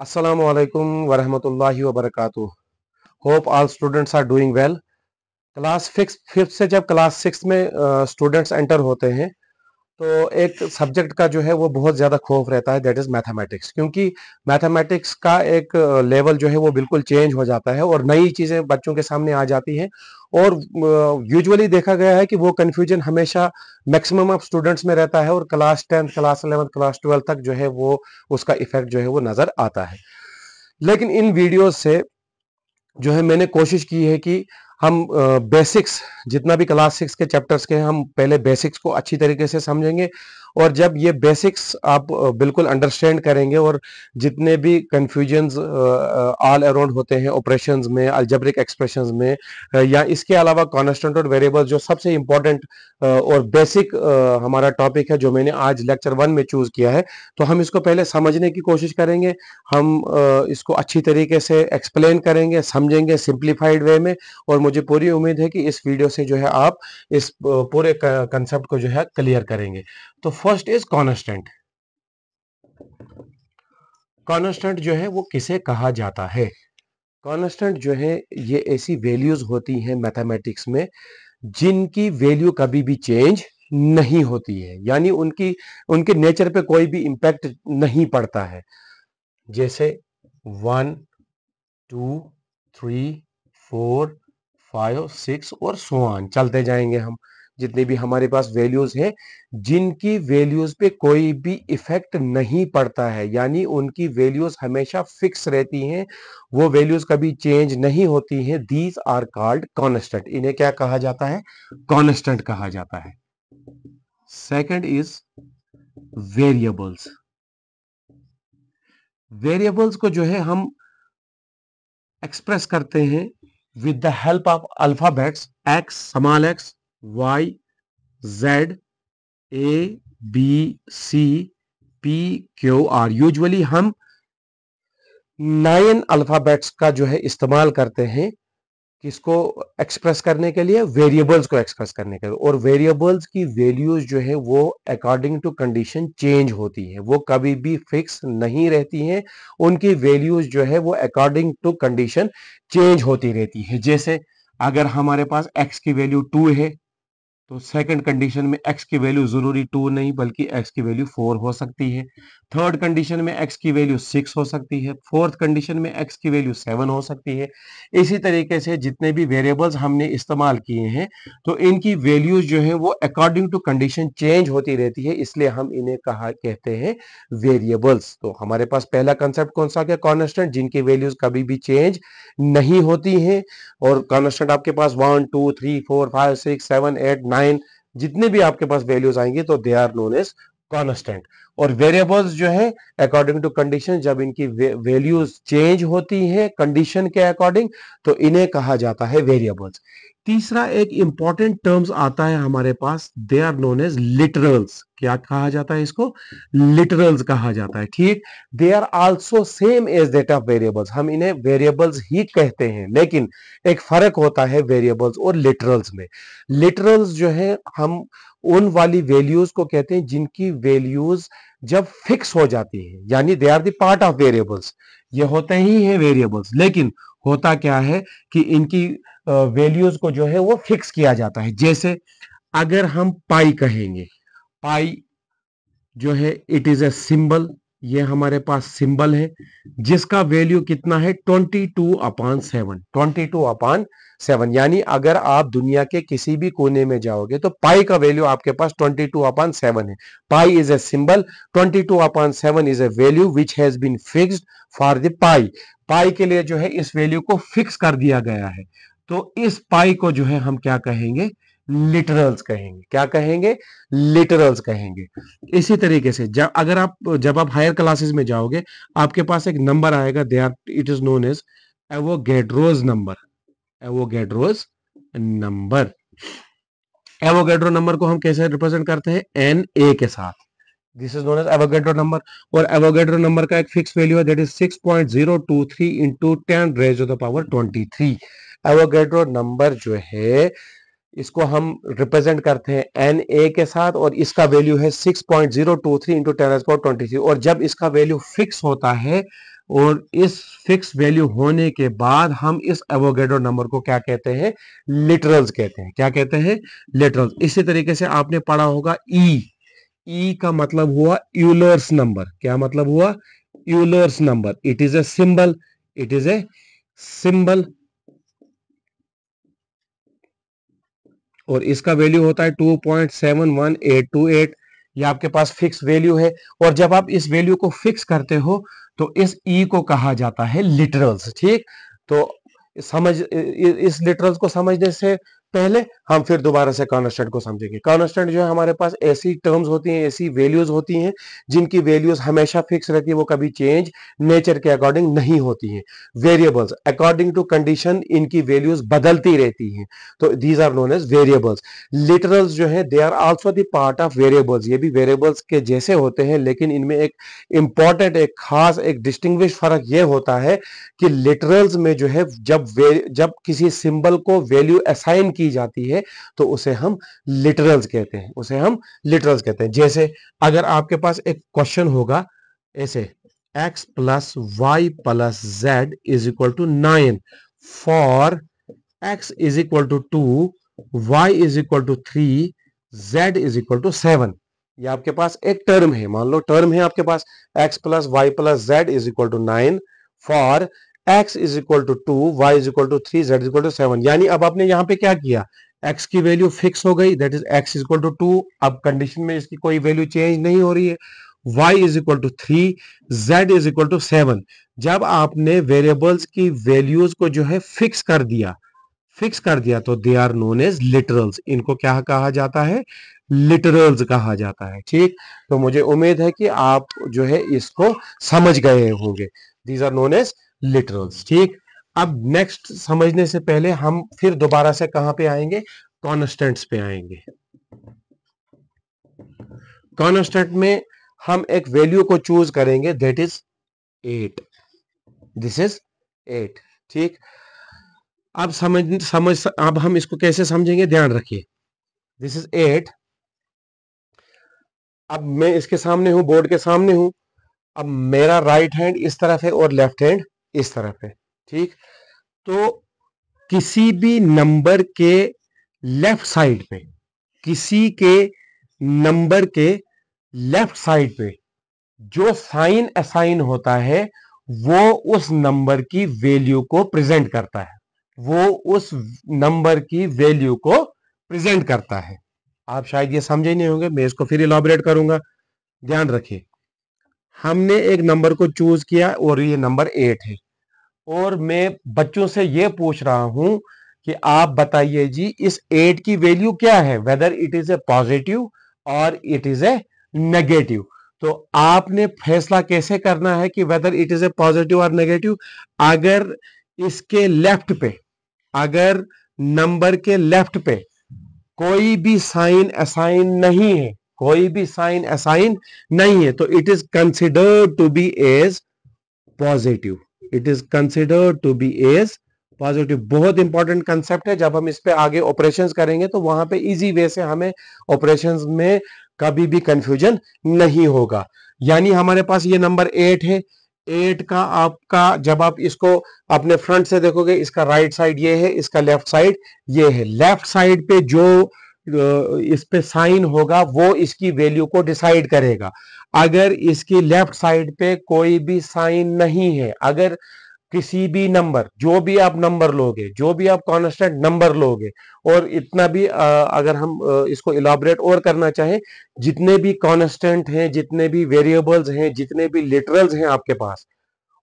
Assalamu alaikum wa rahmatullahi wa barakatuh. Hope all students are doing well. Class fifth से जब class six में students enter होते हैं तो एक सब्जेक्ट का जो है वो बहुत ज़्यादा खौफ रहता है, दैट इज़ मैथमेटिक्स। क्योंकि मैथमेटिक्स का एक लेवल जो है वो बिल्कुल चेंज हो जाता है और नई चीज़ें बच्चों के सामने आ जाती हैं। और यूजुअली देखा गया है कि वो कन्फ्यूजन हमेशा मैक्सिमम ऑफ स्टूडेंट्स में रहता है और class tenth, class 11th, class 12 तक जो है वो उसका इफेक्ट जो है वो नज़र आता है। लेकिन इन वीडियोस से जो है मैंने कोशिश की है कि हम बेसिक्स, जितना भी क्लास सिक्स के चैप्टर्स के हैं, हम पहले बेसिक्स को अच्छी तरीके से समझेंगे। और जब ये बेसिक्स आप बिल्कुल अंडरस्टैंड करेंगे और जितने भी कंफ्यूजन्स ऑल अराउंड होते हैं ऑपरेशंस में, अलजेब्रिक एक्सप्रेशंस में, या इसके अलावा कांस्टेंट और वेरिएबल जो सबसे इंपॉर्टेंट और बेसिक हमारा टॉपिक है जो मैंने आज लेक्चर 1 में चूज किया है, तो हम इसको पहले समझने की कोशिश करेंगे। हम इसको अच्छी तरीके से एक्सप्लेन करेंगे, समझेंगे सिंप्लीफाइड वे में। और मुझे पूरी उम्मीद है कि इस वीडियो से जो है आप इस पूरे कंसेप्ट को जो है क्लियर करेंगे। तो फर्स्ट इज कांस्टेंट। कांस्टेंट जो है वो किसे कहा जाता है? कांस्टेंट जो है ये ऐसी वैल्यूज होती हैं मैथमेटिक्स में जिनकी वैल्यू कभी भी चेंज नहीं होती है, यानी उनकी उनके नेचर पे कोई भी इंपैक्ट नहीं पड़ता है। जैसे 1, 2, 3, 4, 5, 6 और सो ऑन चलते जाएंगे हम। जितनी भी हमारे पास वैल्यूज हैं जिनकी वैल्यूज पे कोई भी इफेक्ट नहीं पड़ता है, यानी उनकी वैल्यूज हमेशा फिक्स रहती हैं, वो वैल्यूज कभी चेंज नहीं होती हैं, दीज आर कॉल्ड कांस्टेंट। इन्हें क्या कहा जाता है? कांस्टेंट कहा जाता है। Second is variables. वेरिएबल्स को जो है हम एक्सप्रेस करते हैं with the help of alphabets X, small X, Y, Z, A, B, C, P, Q, R. Usually हम 9 अल्फाबेट्स का जो है इस्तेमाल करते हैं किसको एक्सप्रेस करने के लिए? वेरिएबल्स को एक्सप्रेस करने के लिए। और वेरिएबल्स की वैल्यूज जो है वो अकॉर्डिंग टू कंडीशन चेंज होती है, वो कभी भी फिक्स नहीं रहती हैं। उनकी वैल्यूज जो है वो अकॉर्डिंग टू कंडीशन चेंज होती रहती है। जैसे अगर हमारे पास x की वैल्यू 2 है तो सेकंड कंडीशन में x की वैल्यू जरूरी 2 नहीं बल्कि x की वैल्यू 4 हो सकती है। थर्ड कंडीशन में x की वैल्यू 6 हो सकती है। फोर्थ कंडीशन में x की वैल्यू 7 हो सकती है। इसी तरीके से जितने भी वेरिएबल्स हमने इस्तेमाल किए हैं तो इनकी वैल्यूज जो है वो अकॉर्डिंग टू कंडीशन चेंज होती रहती है, इसलिए हम इन्हें कहा कहते हैं वेरिएबल्स। तो हमारे पास पहला कंसेप्ट कौन सा गया? कांस्टेंट, जिनकी वैल्यूज कभी भी चेंज नहीं होती हैं। और कांस्टेंट आपके पास 1, 2, 3, 4, 5, 6, 7, 8, 9 जितने भी आपके पास वैल्यूज आएंगे तो they are known as constant. और वेरिएबल्स जो है अकॉर्डिंग टू कंडीशन, जब इनकी वैल्यूज चेंज होती हैं कंडीशन के अकॉर्डिंग तो इन्हें कहा जाता है वेरिएबल्स। तीसरा एक इंपॉर्टेंट टर्म्स आता है हमारे पास, they are known as literals. क्या कहा जाता है इसको? लिटरल्स कहा जाता है। ठीक, they are also same as that of variables. हम इन्हें वेरिएबल्स ही कहते हैं, लेकिन एक फर्क होता है वेरिएबल्स और लिटरल्स में। लिटरल्स जो है हम उन वाली वैल्यूज को कहते हैं जिनकी वैल्यूज जब फिक्स हो जाती है, यानी they are the part of variables. ये होते ही है वेरिएबल्स, लेकिन होता क्या है कि इनकी वैल्यूज को जो है वो फिक्स किया जाता है। जैसे अगर हम पाई कहेंगे, पाई जो है इट इज ए सिंबल, ये हमारे पास सिंबल है जिसका वैल्यू कितना है? 22/7। 22/7, यानी अगर आप दुनिया के किसी भी कोने में जाओगे तो पाई का वैल्यू आपके पास 22/7 है। Pi is a symbol, 22/7 is a value which has been fixed for the pi. Pi के लिए जो है इस वैल्यू को फिक्स कर दिया गया है। तो इस पाई को जो है हम क्या कहेंगे? लिटरल्स कहेंगे। क्या कहेंगे? लिटरल्स कहेंगे। इसी तरीके से जब आप हायर क्लासेस में जाओगे आपके पास एक नंबर आएगा, they are it is known as Avogadro's number. Avogadro's number. Avogadro number को हम कैसे रिप्रेजेंट करते हैं? एन ए के साथ। This is known as Avogadro number. और एवोगैड्रो नंबर का एक फिक्स वैल्यू है, that is 6.023 into 10⁻23। Avogadro number जो है इसको हम रिप्रेजेंट करते हैं एन ए के साथ और इसका वैल्यू है 6.023 इंटू 10⁻23। और जब इसका वैल्यू फिक्स होता है और इस फिक्स वैल्यू होने के बाद हम इस एवोगैड्रो नंबर को क्या कहते हैं, लिटरल्स कहते हैं। क्या कहते हैं, लिटरल्स। इसी तरीके से आपने पढ़ा होगा ई, ई का मतलब हुआ यूलर्स नंबर। क्या मतलब हुआ, Euler's number. It is a symbol, it is a symbol, और इसका वैल्यू होता है 2.71828। ये आपके पास फिक्स वैल्यू है, और जब आप इस वैल्यू को फिक्स करते हो तो इस ई को कहा जाता है लिटरल्स। ठीक, तो इस लिटरल्स को समझने से पहले हम फिर दोबारा से कॉन्स्टेंट को समझेंगे। कॉन्स्टेंट जो है हमारे पास ऐसी टर्म्स होती हैं, ऐसी वैल्यूज होती हैं जिनकी वैल्यूज हमेशा फिक्स रहती है, वो कभी चेंज नेचर के अकॉर्डिंग नहीं होती हैं। वेरिएबल्स अकॉर्डिंग टू कंडीशन इनकी वैल्यूज बदलती रहती हैं, तो these are known as variables. Literals जो है they are also the part of variables. ये भी वेरिएबल्स के जैसे होते हैं, लेकिन इनमें एक इंपॉर्टेंट, एक खास, एक डिस्टिंग्विश फर्क ये होता है कि लिटरल्स में जो है जब किसी सिंबल को वैल्यू असाइन की जाती है तो उसे हम लिटरल्स कहते हैं, उसे हम लिटरल्स कहते हैं। जैसे अगर आपके पास एक क्वेश्चन होगा ऐसे, x plus Y plus Z is equal to 9 for x is equal to 2, y is equal to 3, z is equal to 7। ये आपके पास एक टर्म है, मान लो टर्म है आपके पास x plus Y plus Z is equal to 9 for x is equal to 2, y is equal to 3, z is equal to 7। यानी अब आपने यहां पे क्या किया, x की वैल्यू फिक्स हो गई, that is x is equal to 2। अब कंडीशन में इसकी कोई वैल्यू चेंज नहीं हो रही है। y is equal to 3, z is equal to 7। जब आपने वेरिएबल्स की वैल्यूज को जो है फिक्स कर दिया तो they are known as literals. इनको क्या कहा जाता है, लिटरल्स कहा जाता है। ठीक, तो मुझे उम्मीद है कि आप जो है इसको समझ गए होंगे। These are known as literals. ठीक, अब नेक्स्ट समझने से पहले हम फिर दोबारा से कहां पे आएंगे, कॉन्स्टेंट्स पे आएंगे। कॉन्स्टेंट में हम एक वैल्यू को चूज करेंगे, दैट इज 8। This is 8। ठीक, अब समझ अब हम इसको कैसे समझेंगे, ध्यान रखिए। This is 8। अब मैं इसके सामने हूं, बोर्ड के सामने हूं। अब मेरा राइट हैंड इस तरफ है और लेफ्ट हैंड इस तरफ है। ठीक, तो किसी भी नंबर के लेफ्ट साइड पे, किसी के नंबर के लेफ्ट साइड पे जो साइन असाइन होता है वो उस नंबर की वैल्यू को प्रेजेंट करता है, वो उस नंबर की वैल्यू को प्रेजेंट करता है। आप शायद ये समझे नहीं होंगे, मैं इसको फिर इलाबोरेट करूंगा। ध्यान रखिए, हमने एक नंबर को चूज किया और ये नंबर 8 है, और मैं बच्चों से ये पूछ रहा हूं कि आप बताइए जी इस 8 की वैल्यू क्या है, whether it is a positive और इट इज ए नेगेटिव। तो आपने फैसला कैसे करना है कि whether it is a positive और नेगेटिव। अगर इसके लेफ्ट पे, अगर नंबर के लेफ्ट पे कोई भी साइन असाइन नहीं है, कोई भी साइन असाइन नहीं है, तो it is considered to be as positive. It is considered to be as positive. बहुत इंपॉर्टेंट कंसेप्ट है, जब हम इस पे आगे ऑपरेशंस करेंगे तो वहां पे इजी वे से हमें ऑपरेशंस में कभी भी कंफ्यूजन नहीं होगा। यानी हमारे पास ये नंबर 8 है। 8 का आपका, जब आप इसको अपने फ्रंट से देखोगे, इसका राइट साइड ये है, इसका लेफ्ट साइड ये है। लेफ्ट साइड पे जो इस पे साइन होगा वो इसकी वैल्यू को डिसाइड करेगा। अगर इसकी लेफ्ट साइड पे कोई भी साइन नहीं है, अगर किसी भी नंबर, जो भी आप नंबर लोगे, जो भी आप कांस्टेंट नंबर लोगे, और इतना भी अगर हम इसको इलाबोरेट और करना चाहें, जितने भी कांस्टेंट हैं, जितने भी वेरिएबल्स हैं, जितने भी लिटरल्स हैं आपके पास,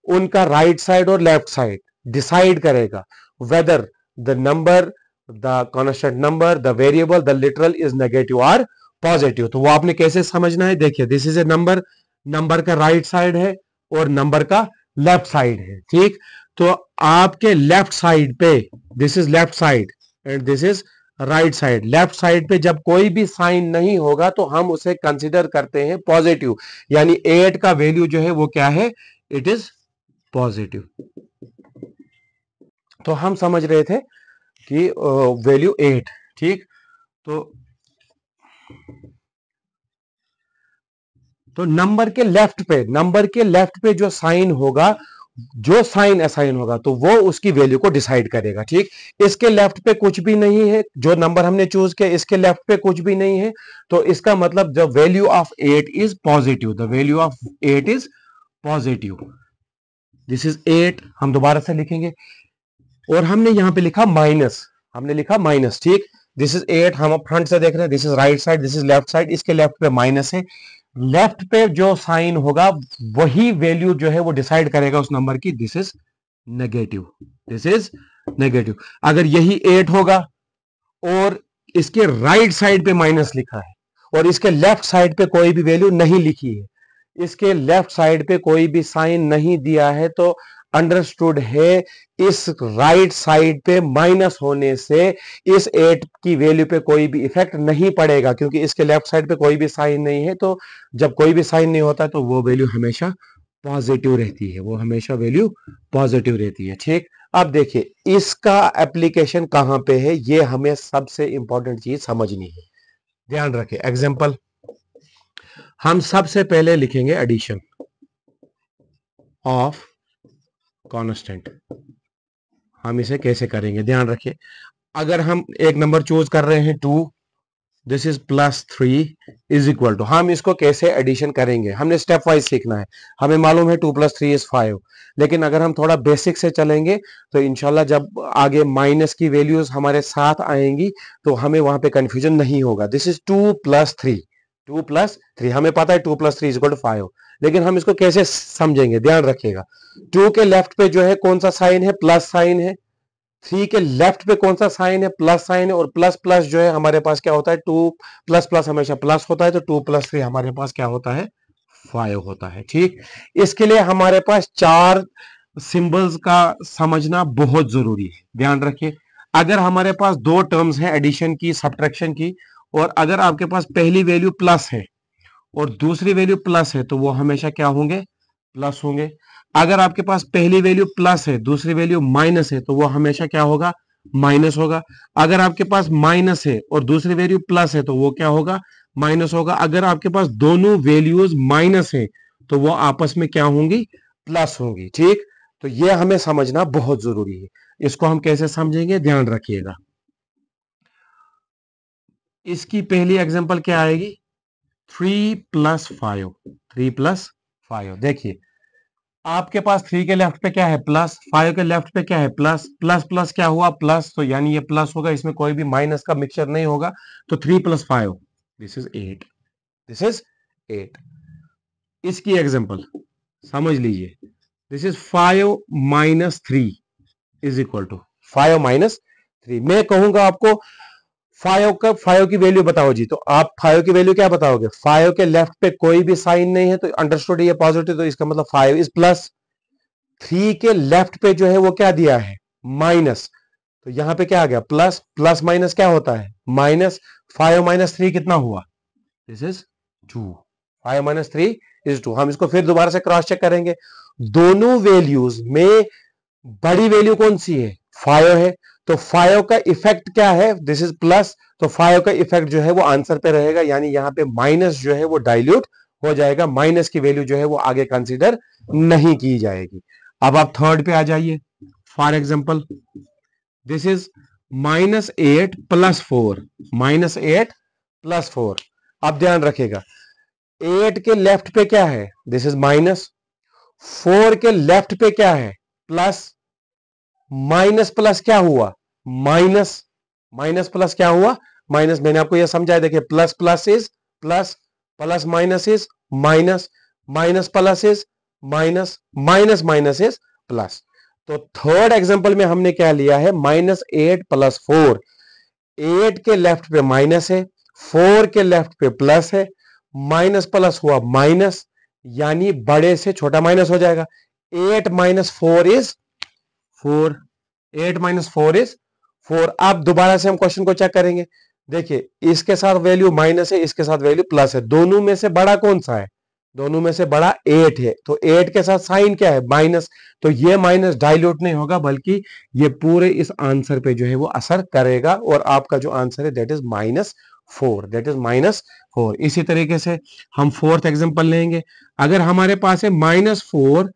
उनका राइट साइड और लेफ्ट साइड डिसाइड करेगा whether the number, the constant number, the variable, the literal is negative और पॉजिटिव। तो वो आपने कैसे समझना है, देखिए this is a number, number का राइट साइड है और नंबर का लेफ्ट साइड है। ठीक, तो आपके लेफ्ट साइड पे, this is left side and this is right side, left side पे जब कोई भी साइन नहीं होगा तो हम उसे कंसीडर करते हैं पॉजिटिव। यानी 8 का वैल्यू जो है वो क्या है, इट इज पॉजिटिव। तो हम समझ रहे थे कि वैल्यू 8। ठीक, तो तो नंबर के लेफ्ट पे जो साइन होगा, जो साइन असाइन होगा, तो वो उसकी वैल्यू को डिसाइड करेगा। ठीक, इसके लेफ्ट पे कुछ भी नहीं है, जो नंबर हमने चूज किया इसके लेफ्ट पे कुछ भी नहीं है, तो इसका मतलब the value of 8 is positive, the value of 8 is positive. This is 8, हम दोबारा से लिखेंगे, और हमने यहां पे लिखा माइनस, हमने लिखा माइनस। ठीक, दिस इज 8, हम फ्रंट से देख रहे हैं, this is right side, this is left side, इसके लेफ्ट पे माइनस है, लेफ्ट पे जो साइन होगा वही वैल्यू जो है वो डिसाइड करेगा उस नंबर की। This is negative, this is negative. अगर यही 8 होगा और इसके राइट साइड पे माइनस लिखा है और इसके लेफ्ट साइड पे कोई भी वैल्यू नहीं लिखी है, इसके लेफ्ट साइड पे कोई भी साइन नहीं दिया है, तो अंडरस्टूड है इस राइट साइड पे माइनस होने से इस 8 की वैल्यू पे कोई भी इफेक्ट नहीं पड़ेगा, क्योंकि इसके लेफ्ट साइड पे कोई भी साइन नहीं है। तो जब कोई भी साइन नहीं होता तो वो वैल्यू हमेशा पॉजिटिव रहती है, वो हमेशा वैल्यू पॉजिटिव रहती है। ठीक, अब देखिए इसका एप्लीकेशन कहां पे है, ये हमें सबसे इंपॉर्टेंट चीज समझनी है, ध्यान रखें। एग्जांपल, हम सबसे पहले लिखेंगे एडिशन ऑफ कांस्टेंट। हम इसे कैसे करेंगे, ध्यान रखिए। अगर हम एक नंबर चूज कर रहे हैं 2, this is +3 is equal to, हम इसको कैसे एडिशन करेंगे, हमने स्टेप वाइज सीखना है। हमें मालूम है 2 + 3 इज 5, लेकिन अगर हम थोड़ा बेसिक से चलेंगे तो इंशाल्लाह जब आगे माइनस की वैल्यूज हमारे साथ आएंगी तो हमें वहां पे कंफ्यूजन नहीं होगा। दिस इज 2 + 3, 2 + 3, हमें पता है 2 + 3 इज 5, लेकिन हम इसको कैसे समझेंगे, ध्यान रखिएगा। 2 के लेफ्ट पे जो है कौन सा साइन है, प्लस साइन है। 3 के लेफ्ट पे कौन सा साइन है, प्लस साइन है, और प्लस प्लस जो है हमारे पास क्या होता है, 2 प्लस प्लस हमेशा प्लस होता है, तो 2 + 3 हमारे पास क्या होता है, 5 होता है। ठीक, इसके लिए हमारे पास 4 सिंबल्स का समझना बहुत जरूरी है, ध्यान रखिए। अगर हमारे पास 2 टर्म्स हैं एडिशन की, सब्ट्रैक्शन की, और अगर आपके पास पहली वैल्यू प्लस है और दूसरी वैल्यू प्लस है, तो वो हमेशा क्या होंगे, प्लस होंगे। अगर आपके पास पहली वैल्यू प्लस है, दूसरी वैल्यू माइनस है, तो वो हमेशा क्या होगा, माइनस होगा। अगर आपके पास माइनस है और दूसरी वैल्यू प्लस है, तो वो क्या होगा, माइनस होगा। अगर आपके पास दोनों वैल्यूज माइनस है, तो वो आपस में क्या होंगी, प्लस होंगी। ठीक, तो ये हमें समझना बहुत जरूरी है। इसको हम कैसे समझेंगे, ध्यान रखिएगा। इसकी पहली एग्जांपल क्या आएगी, 3 + 5, 3 + 5। देखिए आपके पास 3 के लेफ्ट पे क्या है, प्लस, 5 के लेफ्ट पे क्या है, प्लस, प्लस प्लस क्या हुआ, प्लस, तो यानी ये प्लस होगा, इसमें कोई भी माइनस का मिक्सचर नहीं होगा। तो 3 + 5, दिस इज 8, दिस इज 8। इसकी एग्जांपल समझ लीजिए, this is 5 - 3 is equal to 5 - 3। मैं कहूंगा आपको 5 की वैल्यू बताओ जी, तो आप 5 की वैल्यू क्या बताओगे, 5 के लेफ्ट पे कोई भी साइन नहीं है, तो अंडरस्टूड ये पॉजिटिव, तो इसका मतलब 5 इज प्लस। 3 के लेफ्ट पे जो है वो क्या दिया है, माइनस, तो यहां पे क्या आ गया, प्लस, प्लस माइनस क्या होता है, माइनस। 5 - 3 कितना हुआ, दिस इज 2, 5 - 3 इज 2। हम इसको फिर दोबारा से क्रॉस चेक करेंगे, दोनों वैल्यूज में बड़ी वैल्यू कौन सी है, 5 है, तो 5 का इफेक्ट क्या है, दिस इज प्लस, तो 5 का इफेक्ट जो है वो आंसर पे रहेगा, यानी यहां पे माइनस जो है वो डाइल्यूट हो जाएगा, माइनस की वैल्यू जो है वो आगे कंसीडर नहीं की जाएगी। अब आप थर्ड पे आ जाइए। For example, this is -8 + 4, -8 + 4। अब ध्यान रखिएगा, 8 के लेफ्ट पे क्या है, दिस इज माइनस, 4 के लेफ्ट पे क्या है, प्लस, माइनस प्लस क्या हुआ, माइनस, माइनस प्लस क्या हुआ, माइनस। मैंने आपको यह समझाया, देखिए plus plus is plus, plus minus is minus, minus plus is minus, minus minus is plus. तो थर्ड एग्जांपल में हमने क्या लिया है, -8 + 4। 8 के लेफ्ट पे माइनस है, 4 के लेफ्ट पे प्लस है, माइनस प्लस हुआ माइनस, यानी बड़े से छोटा माइनस हो जाएगा। 8 - 4 इज 4, 8 - 4 इज 4। अब दोबारा से हम क्वेश्चन को चेक करेंगे, देखिए इसके साथ वैल्यू माइनस है, इसके साथ वैल्यू प्लस है, दोनों में से बड़ा कौन सा है, दोनों में से बड़ा 8 है, तो 8 के साथ साइन क्या है, माइनस, तो ये माइनस डाइल्यूट नहीं होगा, बल्कि ये पूरे इस आंसर पे जो है वो असर करेगा, और आपका जो आंसर है दैट इज 4, दैट इज -4। इसी तरीके से हम फोर्थ एग्जांपल लेंगे। अगर हमारे पास है -4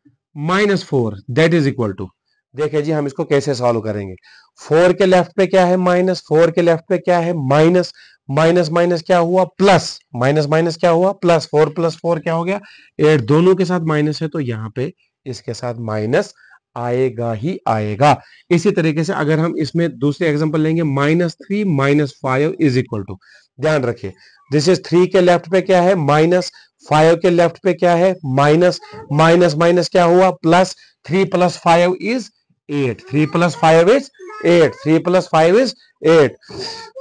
दैट इज इक्वल टू, देखिए जी हम इसको कैसे सॉल्व करेंगे। 4 के लेफ्ट पे क्या है माइनस, 4 के लेफ्ट पे क्या है माइनस, माइनस माइनस क्या हुआ प्लस, माइनस माइनस क्या हुआ प्लस, 4 प्लस 4 क्या हो गया 8, दोनों के साथ माइनस है तो यहां पे इसके साथ माइनस आएगा ही आएगा। इसी तरीके से अगर हम इसमें दूसरे एग्जांपल लेंगे -3 - 5 इज इक्वल टू, ध्यान रखिए दिस इज 3 के लेफ्ट पे क्या है माइनस, 5 के लेफ्ट पे क्या है माइनस, माइनस माइनस क्या हुआ प्लस, 3 + 5 इज 8, 3 + 5 इज 8, 3 + 5 इज 8।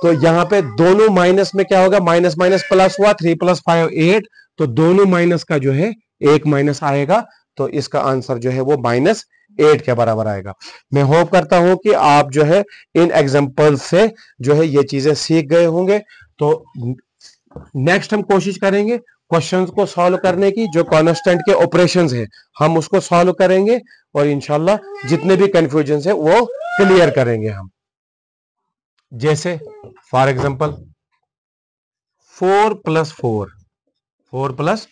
तो यहां पे दोनों माइनस में क्या होगा, माइनस माइनस प्लस हुआ, 3 + 5 8, तो दोनों माइनस का जो है एक माइनस आएगा, तो इसका आंसर जो है वो -8 के बराबर आएगा। मैं होप करता हूं कि आप जो है इन एग्जांपल से जो है ये चीजें सीख गए होंगे। तो नेक्स्ट हम कोशिश करेंगे क्वेश्चंस को सॉल्व करने की, जो कांस्टेंट के ऑपरेशंस है हम उसको सॉल्व करेंगे और इंशाल्लाह जितने भी कंफ्यूजन है वो क्लियर करेंगे हम। जैसे फॉर एग्जांपल 4 + 4, 4 +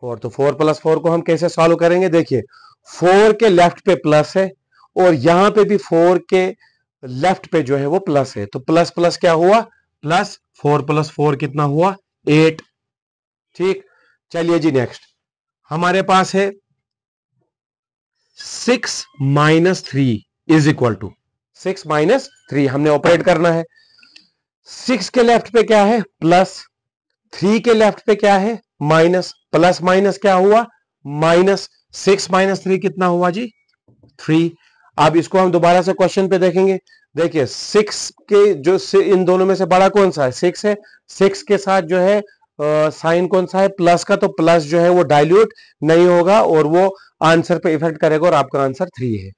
4, तो 4 + 4 को हम कैसे सॉल्व करेंगे, देखिए 4 के लेफ्ट पे प्लस है और यहां पे भी 4 के लेफ्ट पे जो है वो प्लस है, तो प्लस प्लस क्या हुआ प्लस, 4 + 4 कितना हुआ 8। ठीक, चलिए जी नेक्स्ट हमारे पास है 6 - 3 इज इक्वल टू, 6 - 3 हमने ऑपरेट करना है। 6 के लेफ्ट पे क्या है प्लस, 3 के लेफ्ट पे क्या है माइनस, प्लस माइनस क्या हुआ माइनस, 6 - 3 कितना हुआ जी 3। अब इसको हम दोबारा से क्वेश्चन पे देखेंगे। देखिए 6 के जो इन दोनों में से बड़ा कौन सा है 6 है, 6 के साथ जो है साइन कौन सा है प्लस का, तो प्लस जो है वो डाइल्यूट नहीं होगा और वो आंसर पे इफेक्ट करेगा और आपका आंसर 3 है।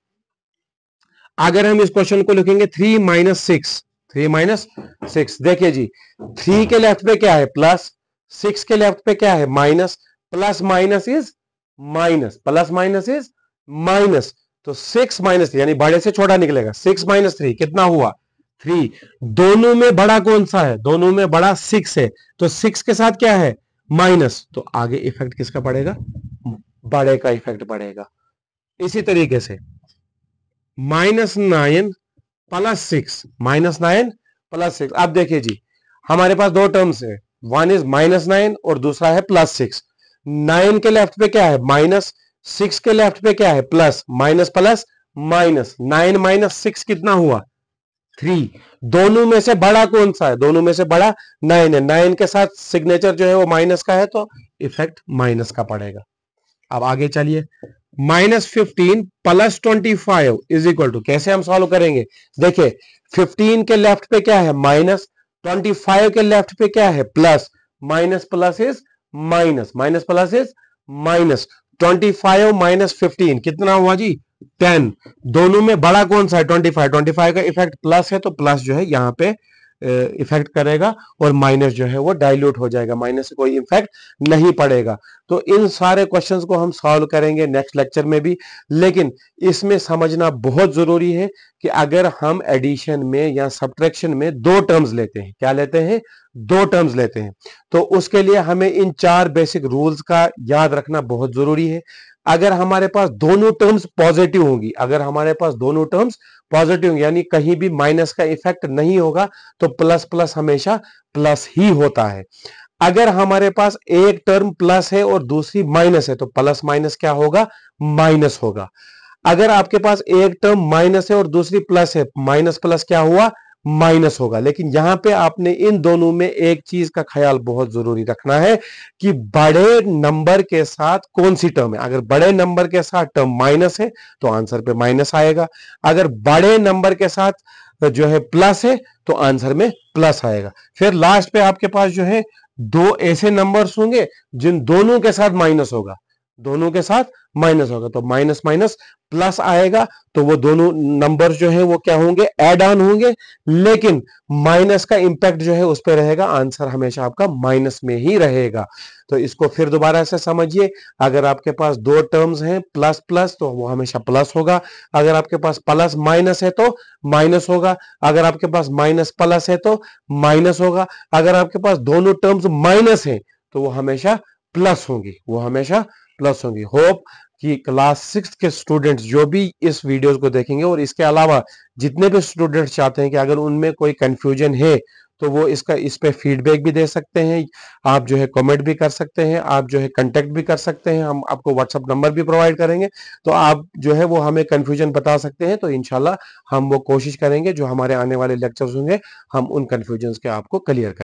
अगर हम इस क्वेश्चन को लिखेंगे 3 - 6, 3 - 6, देखिए जी 3 के लेफ्ट पे क्या है प्लस, 6 के लेफ्ट पे क्या है minus, plus minus is minus, plus minus is minus, तो 6 - यानी बड़े से छोटा निकलेगा, 6 - 3 कितना हुआ 3। दोनों में बड़ा कौन सा है, दोनों में बड़ा 6 है, तो 6 के साथ क्या है माइनस, तो आगे इफेक्ट किसका पड़ेगा बड़े का इफेक्ट पड़ेगा। इसी तरीके से -9 + 6, -9 + 6, अब देखिए जी हमारे पास दो टर्म्स है, वन इज -9 और दूसरा है +6। 9 के लेफ्ट पे क्या है माइनस, 6 के लेफ्ट पे क्या है प्लस, माइनस प्लस माइनस, 9 - 6 कितना हुआ 3। दोनों में से बड़ा कौन सा है, दोनों में से बड़ा 9 है, 9 के साथ सिग्नेचर जो है वो माइनस का है तो इफेक्ट माइनस का पड़ेगा। अब आगे चलिए -15 + 25 इज इक्वल टू, कैसे हम सॉल्व करेंगे, देखिए 15 के लेफ्ट पे क्या है माइनस, 25 के लेफ्ट पे क्या है plus, minus plus is minus, minus plus is minus, 25 - 15 कितना हुआ जी 10। दोनों में बड़ा कौन सा है 25, 25 का इफेक्ट प्लस है तो प्लस जो है यहां पे इफेक्ट करेगा और माइनस जो है वो डाइल्यूट हो जाएगा, माइनस से कोई इफेक्ट नहीं पड़ेगा। तो इन सारे क्वेश्चंस को हम सॉल्व करेंगे नेक्स्ट लेक्चर में भी, लेकिन इसमें समझना बहुत जरूरी है कि अगर हम एडिशन में या सब्ट्रैक्शन में दो टर्म्स लेते हैं, क्या लेते हैं दो टर्म्स लेते हैं, तो उसके लिए हमें इन 4 बेसिक रूल्स का याद रखना बहुत जरूरी है। अगर हमारे पास दोनों टर्म्स पॉजिटिव होंगी, अगर हमारे पास दोनों टर्म्स पॉजिटिव होंगी यानी कहीं भी माइनस का इफेक्ट नहीं होगा, तो प्लस प्लस हमेशा प्लस ही होता है। अगर हमारे पास एक टर्म प्लस है और दूसरी माइनस है तो प्लस माइनस क्या होगा माइनस होगा। अगर आपके पास एक टर्म माइनस है और दूसरी प्लस है, माइनस प्लस क्या हुआ माइनस होगा। लेकिन यहां पे आपने इन दोनों में एक चीज का ख्याल बहुत जरूरी रखना है कि बड़े नंबर के साथ कौन सी टर्म है। अगर बड़े नंबर के साथ टर्म माइनस है तो आंसर पे माइनस आएगा, अगर बड़े नंबर के साथ जो है प्लस है तो आंसर में प्लस आएगा। फिर लास्ट पे आपके पास जो है दो ऐसे नंबर्स होंगे जिन दोनों के साथ माइनस होगा, दोनों के साथ माइनस होगा, तो माइनस माइनस प्लस आएगा, तो वो दोनों नंबर जो है वो क्या होंगे, ऐड ऑन होंगे, लेकिन माइनस का इंपैक्ट जो है उस पर रहेगा, आंसर हमेशा आपका माइनस में ही रहेगा। तो इसको फिर दोबारा से समझिए, अगर आपके पास दो टर्म्स हैं प्लस प्लस तो वो हमेशा प्लस होगा, अगर आपके पास प्लस माइनस है तो माइनस होगा, अगर आपके पास माइनस प्लस है तो माइनस होगा, अगर आपके पास दोनों टर्म्स माइनस है तो वो हमेशा प्लस होंगी, वो हमेशा प्लस होंगी। होप कि क्लास 6 के स्टूडेंट्स जो भी इस वीडियोस को देखेंगे और इसके अलावा जितने भी स्टूडेंट्स चाहते हैं कि अगर उनमें कोई कंफ्यूजन है तो वो इस पे फीडबैक भी दे सकते हैं, आप जो है कमेंट भी कर सकते हैं, आप जो है कांटेक्ट भी कर सकते हैं, हम आपको व्हाट्सएप नंबर भी प्रोवाइड करेंगे, तो आप जो है वो हमें कंफ्यूजन बता सकते हैं, तो इंशाल्लाह हम वो कोशिश करेंगे जो हमारे आने वाले लेक्चर्स होंगे हम उन कंफ्यूजन के आपको क्लियर करें।